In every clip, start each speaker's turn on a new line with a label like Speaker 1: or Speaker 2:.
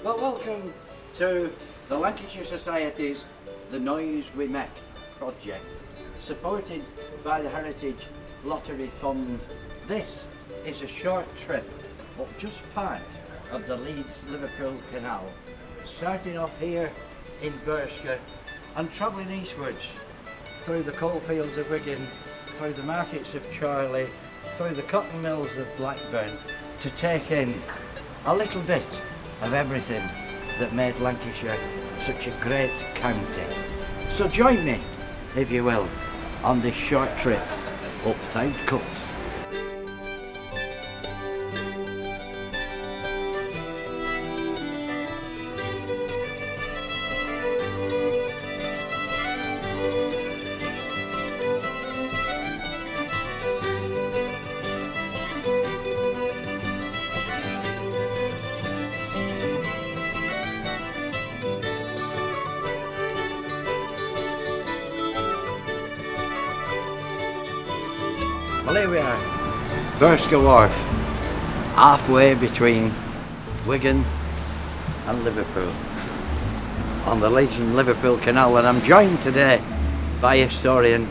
Speaker 1: Well, welcome to the Lancashire Society's The Noise We Mek project, supported by the Heritage Lottery Fund. This is a short trip up just part of the Leeds-Liverpool Canal, starting off here in Bursker and travelling eastwards through the coalfields of Wigan, through the markets of Chorley, through the cotton mills of Blackburn, to take in a little bit of everything that made Lancashire such a great county. So join me, if you will, on this short trip up Thowd Cut. Well, here we are, Bursker Wharf, halfway between Wigan and Liverpool, on the Leeds and Liverpool Canal, and I'm joined today by historian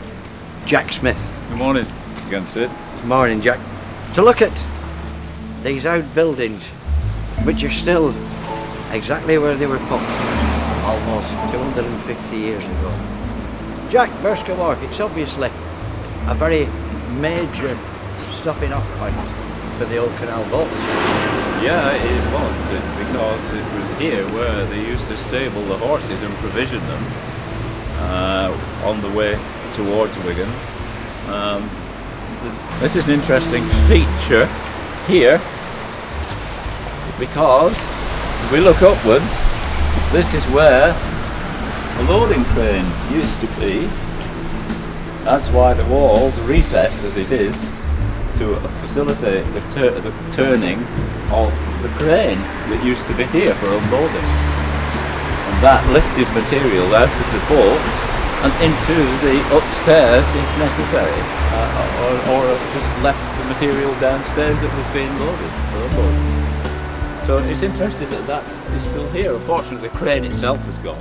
Speaker 1: Jack Smith.
Speaker 2: Good morning again, Sid.
Speaker 1: Good morning, Jack. To look at these old buildings, which are still exactly where they were put almost 250 years ago. Jack, Bursker Wharf, it's obviously a very major stopping off point for the old canal boats.
Speaker 2: Yeah, it was, because it was here where they used to stable the horses and provision them on the way towards Wigan. This is an interesting feature here, because if we look upwards, this is where the loading crane used to be. That's why the wall's recessed as it is, to facilitate the turning of the crane that used to be here for unloading. And that lifted material out of the boats and into the upstairs if necessary, or just left the material downstairs that was being loaded or unloaded. So it's interesting that that is still here. Unfortunately, the crane itself has gone,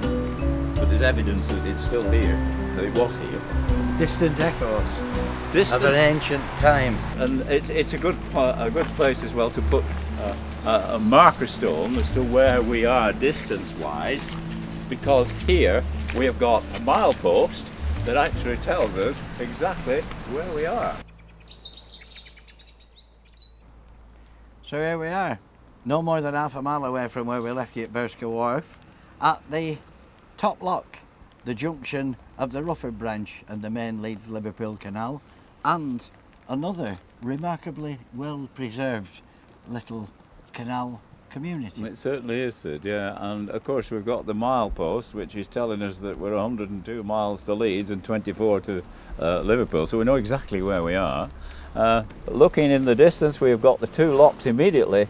Speaker 2: but there's evidence that it's still here, that it was here.
Speaker 1: Distant echoes
Speaker 2: Distant.
Speaker 1: of an ancient time.
Speaker 2: And it's a good place as well to put a marker stone as to where we are distance-wise, because here we have got a milepost that actually tells us exactly where we are.
Speaker 1: So here we are, no more than half a mile away from where we left you at Bursker Wharf, at the top lock, the junction of the Rufford branch and the main Leeds-Liverpool Canal, and another remarkably well preserved little canal community.
Speaker 2: It certainly is, Sid, yeah. And of course we've got the milepost, which is telling us that we're 102 miles to Leeds and 24 to Liverpool, so we know exactly where we are. Looking in the distance, we've got the two locks immediately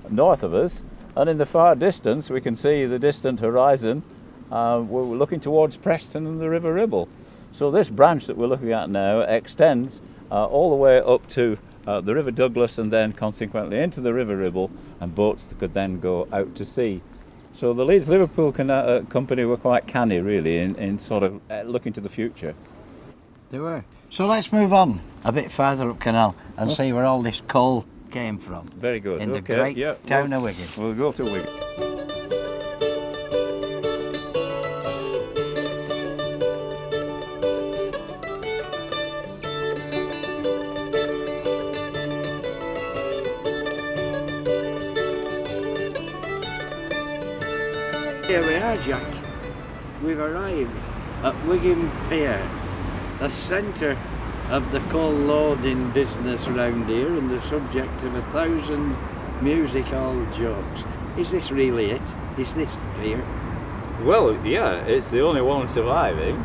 Speaker 2: north of us, and in the far distance we can see the distant horizon. We're looking towards Preston and the River Ribble. So this branch that we're looking at now extends all the way up to the River Douglas and then consequently into the River Ribble, and boats that could then go out to sea. So the Leeds-Liverpool Company were quite canny really in sort of looking to the future.
Speaker 1: They were. So let's move on a bit farther up canal and see where all this coal came from.
Speaker 2: Very good.
Speaker 1: In the
Speaker 2: Okay,
Speaker 1: great
Speaker 2: yeah,
Speaker 1: town of Wigan.
Speaker 2: We'll go to Wigan.
Speaker 1: Here we are, Jack. We've arrived at Wigan Pier, the centre of the coal loading business round here and the subject of 1,000 music hall jokes. Is this really it? Is this the pier?
Speaker 2: Well, yeah, it's the only one surviving,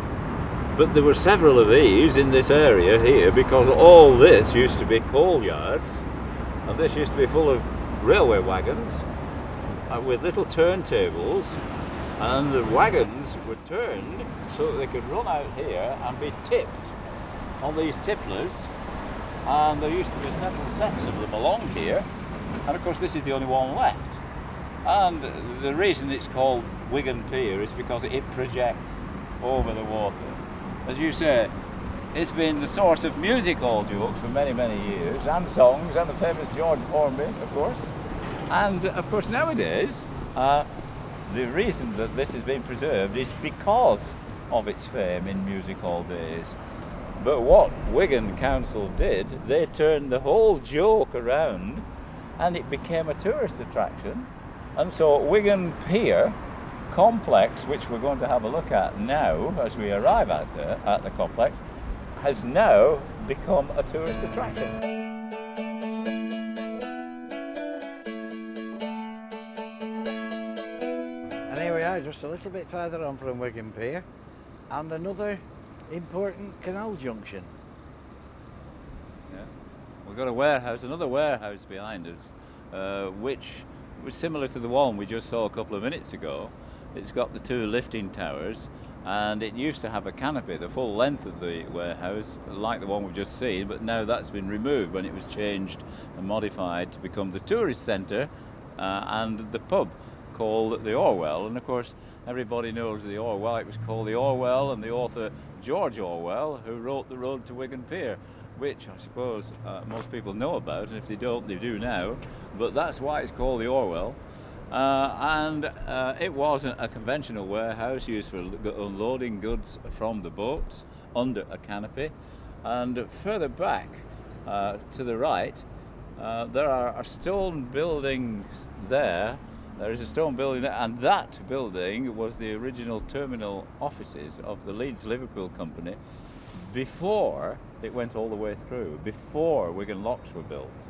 Speaker 2: but there were several of these in this area here, because all this used to be coal yards, and this used to be full of railway wagons with little turntables, and the wagons were turned so that they could run out here and be tipped on these tipplers, and there used to be several sets of them along here, and of course this is the only one left. And the reason it's called Wigan Pier is because it projects over the water. As you say, it's been the source of music hall jokes for many, many years, and songs, and the famous George Formby, of course. And of course nowadays, the reason that this has been preserved is because of its fame in music hall days. But what Wigan Council did, they turned the whole joke around and it became a tourist attraction. And so Wigan Pier complex, which we're going to have a look at now as we arrive at the complex, has now become a tourist attraction.
Speaker 1: And here we are, just a little bit further on from Wigan Pier, and another important canal junction.
Speaker 2: Yeah. We've got a warehouse, another warehouse behind us, which was similar to the one we just saw a couple of minutes ago. It's got the two lifting towers, and it used to have a canopy the full length of the warehouse, like the one we've just seen, but now that's been removed when it was changed and modified to become the tourist centre and the pub called the Orwell. And of course everybody knows the Orwell. It was called the Orwell, and the author George Orwell, who wrote The Road to Wigan Pier, which I suppose most people know about, and if they don't, they do now. But that's why it's called the Orwell. It was a conventional warehouse used for unloading goods from the boats under a canopy. And further back to the right, there are stone buildings there. There is a stone building there, and that building was the original terminal offices of the Leeds Liverpool Company before it went all the way through, before Wigan locks were built.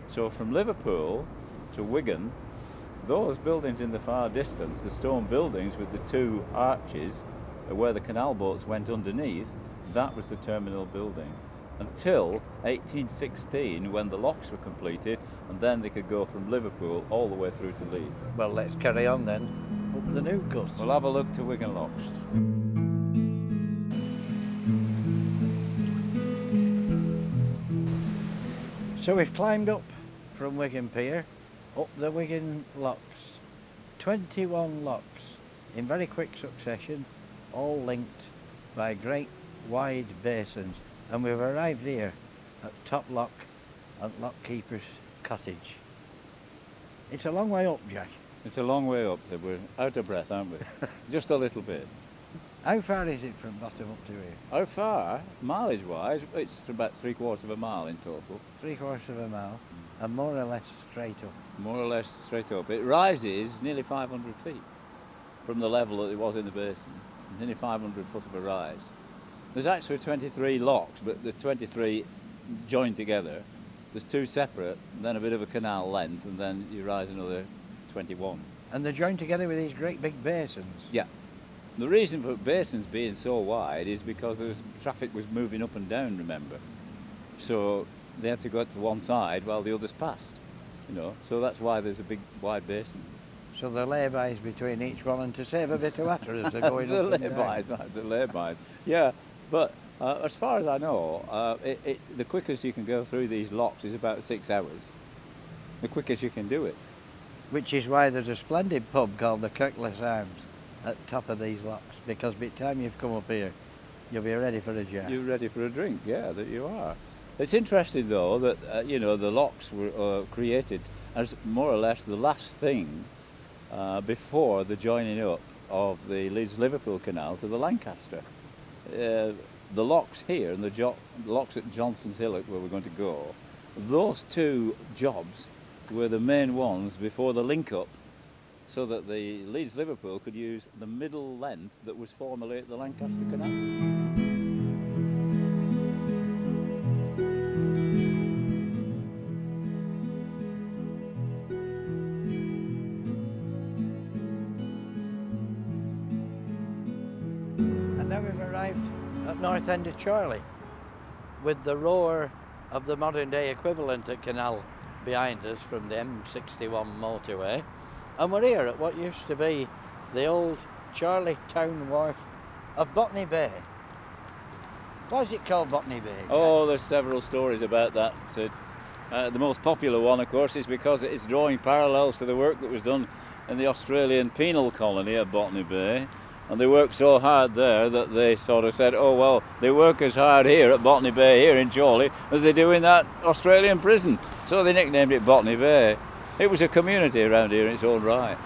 Speaker 2: So from Liverpool to Wigan, those buildings in the far distance, the stone buildings with the two arches where the canal boats went underneath, that was the terminal building. Until 1816, when the locks were completed, and then they could go from Liverpool all the way through to Leeds.
Speaker 1: Well, let's carry on then, up the new coast.
Speaker 2: We'll have a look to Wigan Locks.
Speaker 1: So we've climbed up from Wigan Pier, up the Wigan Locks. 21 locks in very quick succession, all linked by great wide basins. And we've arrived here at Top Lock at Lockkeeper's Cottage. It's a long way up, Jack.
Speaker 2: It's a long way up, so we're out of breath, aren't we? Just a little bit.
Speaker 1: How far is it from bottom up to here?
Speaker 2: How far? Mileage-wise, it's about 3/4 of a mile in total.
Speaker 1: 3/4 of a mile, and more or less straight up.
Speaker 2: More or less straight up. It rises nearly 500 feet from the level that it was in the basin. It's nearly 500 foot of a rise. There's actually 23 locks, but there's 23 joined together. There's two separate, and then a bit of a canal length, and then you rise another 21.
Speaker 1: And they're joined together with these great big basins?
Speaker 2: Yeah. The reason for basins being so wide is because traffic was moving up and down, remember. So they had to go to one side while the others passed, so that's why there's a big wide basin.
Speaker 1: So the lay-bys between each one, and to save a bit of water as they're going up and down.
Speaker 2: The lay-bys, yeah. But as far as I know, the quickest you can go through these locks is about 6 hours. The quickest you can do it.
Speaker 1: Which is why there's a splendid pub called the Kirkless Arms at the top of these locks, because by the time you've come up here, you'll be ready for a jar.
Speaker 2: You're ready for a drink, yeah, that you are. It's interesting, though, that, the locks were created as more or less the last thing before the joining up of the Leeds-Liverpool Canal to the Lancaster. The locks here and the locks at Johnson's Hillock, where we're going to go, those two jobs were the main ones before the link-up, so that the Leeds-Liverpool could use the middle length that was formerly at the Lancaster Canal.
Speaker 1: And now we've arrived at North End of Chorley, with the roar of the modern day equivalent at Canal behind us from the M61 motorway. And we're here at what used to be the old Chorley Town Wharf of Botany Bay. Why is it called Botany Bay, Jack?
Speaker 2: Oh, there's several stories about that, Sid. The most popular one, of course, is because it's drawing parallels to the work that was done in the Australian penal colony at Botany Bay. And they worked so hard there that they sort of said, oh, well, they work as hard here at Botany Bay, here in Chorley, as they do in that Australian prison. So they nicknamed it Botany Bay. It was a community around here in its own right.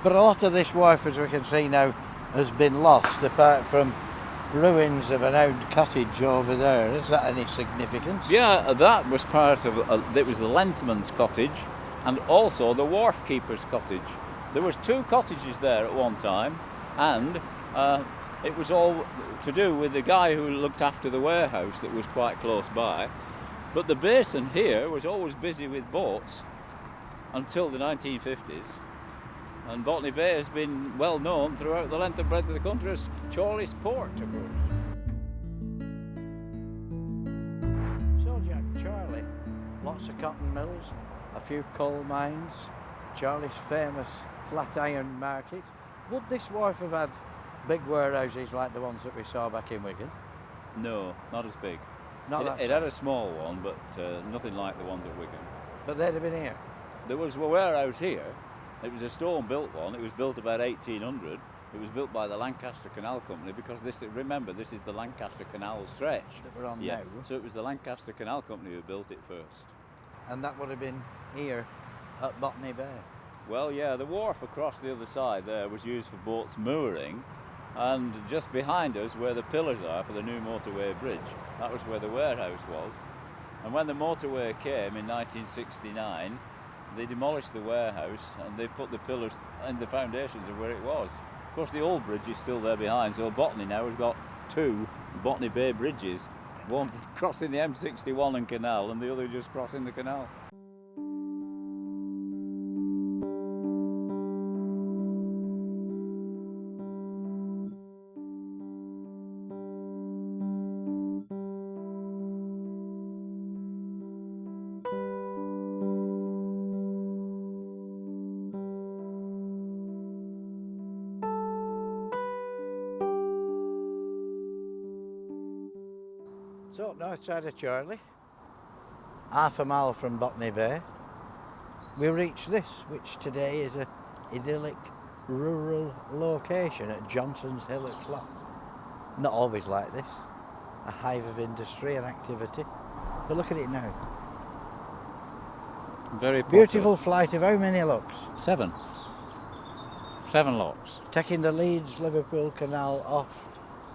Speaker 1: But a lot of this wharf, as we can see now, has been lost, apart from ruins of an old cottage over there. Is that any significance?
Speaker 2: Yeah, that was part of, it was the Lengthman's cottage and also the wharf keeper's cottage. There was 2 cottages there at one time, and it was all to do with the guy who looked after the warehouse that was quite close by. But the basin here was always busy with boats until the 1950s. And Botany Bay has been well known throughout the length and breadth of the country as Chorley's port, of course. So Jack, Chorley, lots of cotton mills, a few coal mines, Chorley's famous flat iron market. Would this wharf have had big warehouses like the ones that we saw back in Wigan? No, not as big.
Speaker 1: It
Speaker 2: had a small one, but nothing like the ones at Wigan.
Speaker 1: But they'd have been here?
Speaker 2: There was a warehouse here. It was a stone-built one. It was built about 1800. It was built by the Lancaster Canal Company because remember, this is the Lancaster Canal stretch
Speaker 1: that we're on now.
Speaker 2: So it was the Lancaster Canal Company who built it first.
Speaker 1: And that would have been here at Botany Bay?
Speaker 2: Well, yeah, the wharf across the other side there was used for boats mooring, and just behind us where the pillars are for the new motorway bridge, that was where the warehouse was. And when the motorway came in 1969, they demolished the warehouse and they put the pillars and the foundations of where it was. Of course, the old bridge is still there behind, so Botany now has got 2 Botany Bay bridges, one crossing the M61 and canal and the other just crossing the canal.
Speaker 1: So, north side of Chorley, half a mile from Botany Bay, we reach this, which today is an idyllic rural location at Johnson's Hillock Lock. Not always like this, a hive of industry and activity, but look at it now.
Speaker 2: Very popular.
Speaker 1: Beautiful flight of how many locks?
Speaker 2: 7 locks.
Speaker 1: Taking the Leeds-Liverpool Canal off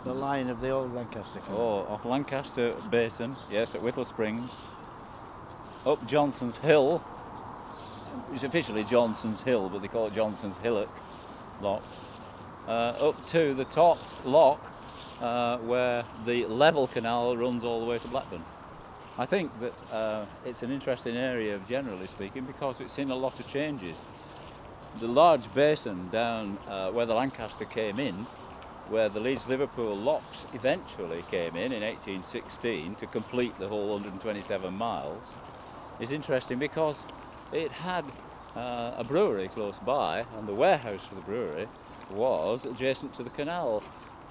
Speaker 1: the line of the old Lancaster Canal.
Speaker 2: Oh, off Lancaster Basin, yes, at Whittle Springs, up Johnson's Hill. It's officially Johnson's Hill, but they call it Johnson's Hillock Lock. Up to the top lock, where the level canal runs all the way to Blackburn. I think that it's an interesting area, generally speaking, because it's seen a lot of changes. The large basin down where the Lancaster came in, where the Leeds-Liverpool locks eventually came in 1816 to complete the whole 127 miles, is interesting because it had a brewery close by, and the warehouse for the brewery was adjacent to the canal.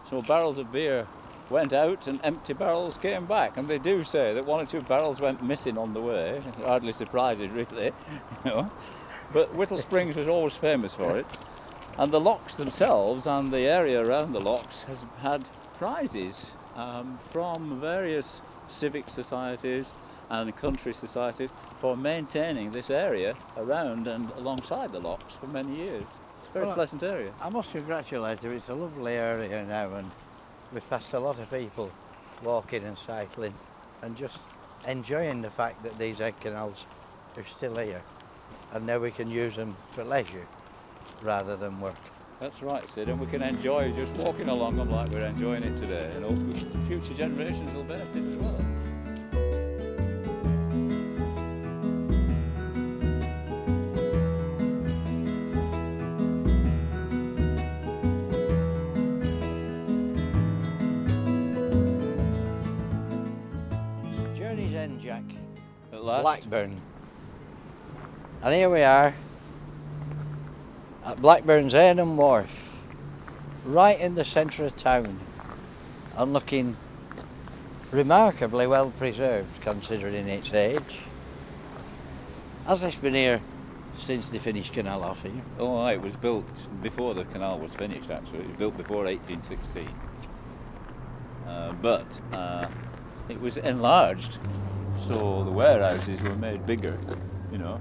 Speaker 2: So barrels of beer went out and empty barrels came back, and they do say that 1 or 2 barrels went missing on the way. Hardly surprising, really, you know. But Whittle Springs was always famous for it. And the locks themselves and the area around the locks has had prizes from various civic societies and country societies for maintaining this area around and alongside the locks for many years. It's a very pleasant area.
Speaker 1: I must congratulate you, it's a lovely area now, and we've passed a lot of people walking and cycling and just enjoying the fact that these egg canals are still here, and now we can use them for leisure rather than work.
Speaker 2: That's right, Sid, and we can enjoy just walking along them like we're enjoying it today, and hope future generations will benefit as well.
Speaker 1: Journey's end, Jack.
Speaker 2: At last.
Speaker 1: Blackburn. And here we are at Blackburn's Arnhem Wharf, right in the centre of town, and looking remarkably well preserved considering its age. Has this been here since they finished canal off here?
Speaker 2: Oh, it was built before the canal was finished, actually. It was built before 1816. But it was enlarged, so the warehouses were made bigger, you know,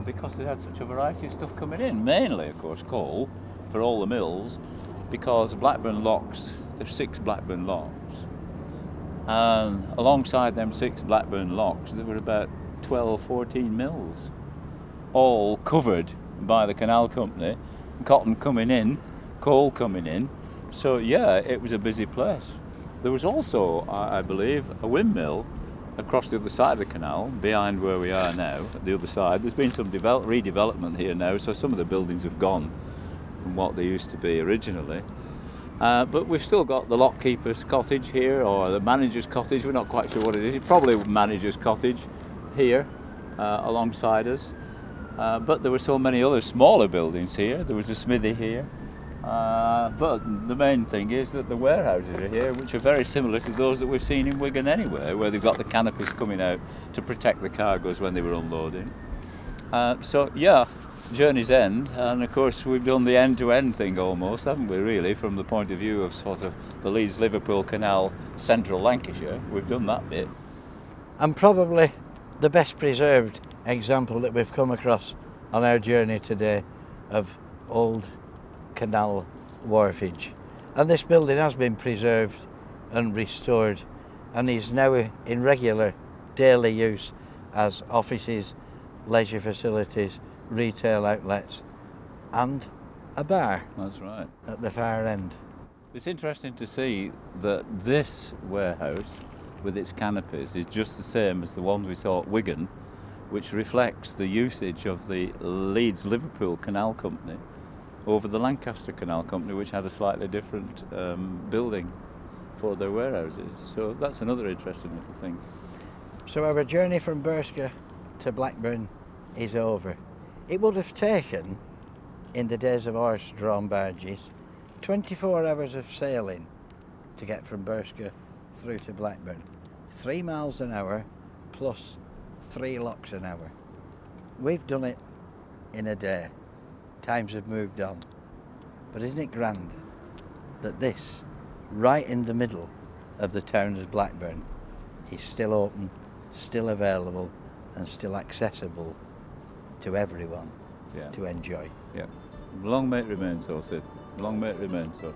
Speaker 2: because they had such a variety of stuff coming in. Mainly, of course, coal for all the mills, because Blackburn locks, there's 6 Blackburn locks. And alongside them 6 Blackburn locks, there were about 12, 14 mills, all covered by the canal company, cotton coming in, coal coming in. So yeah, it was a busy place. There was also, I believe, a windmill across the other side of the canal, behind where we are now, at the other side. There's been some redevelopment here now, so some of the buildings have gone from what they used to be originally. But we've still got the lockkeeper's cottage here, or the manager's cottage, we're not quite sure what it is. It's probably manager's cottage here, alongside us. But there were so many other smaller buildings here. There was a smithy here. But the main thing is that the warehouses are here, which are very similar to those that we've seen in Wigan anyway, where they've got the canopies coming out to protect the cargoes when they were unloading. So yeah, journey's end, and of course we've done the end-to-end thing almost, haven't we, really, from the point of view of sort of the Leeds-Liverpool Canal, central Lancashire. We've done that bit.
Speaker 1: And probably the best preserved example that we've come across on our journey today of old canal wharfage. And this building has been preserved and restored and is now in regular daily use as offices, leisure facilities, retail outlets and a bar.
Speaker 2: That's right.
Speaker 1: At the far end.
Speaker 2: It's interesting to see that this warehouse with its canopies is just the same as the one we saw at Wigan, which reflects the usage of the Leeds-Liverpool Canal Company over the Lancaster Canal Company, which had a slightly different building for their warehouses. So that's another interesting little thing.
Speaker 1: So our journey from Berska to Blackburn is over. It would have taken, in the days of horse-drawn barges, 24 hours of sailing to get from Berska through to Blackburn. 3 miles an hour plus 3 locks an hour. We've done it in a day. Times have moved on. But isn't it grand that this, right in the middle of the town of Blackburn, is still open, still available and still accessible to everyone to enjoy.
Speaker 2: Yeah. Long may it remain so, Sid. Long may it remain so.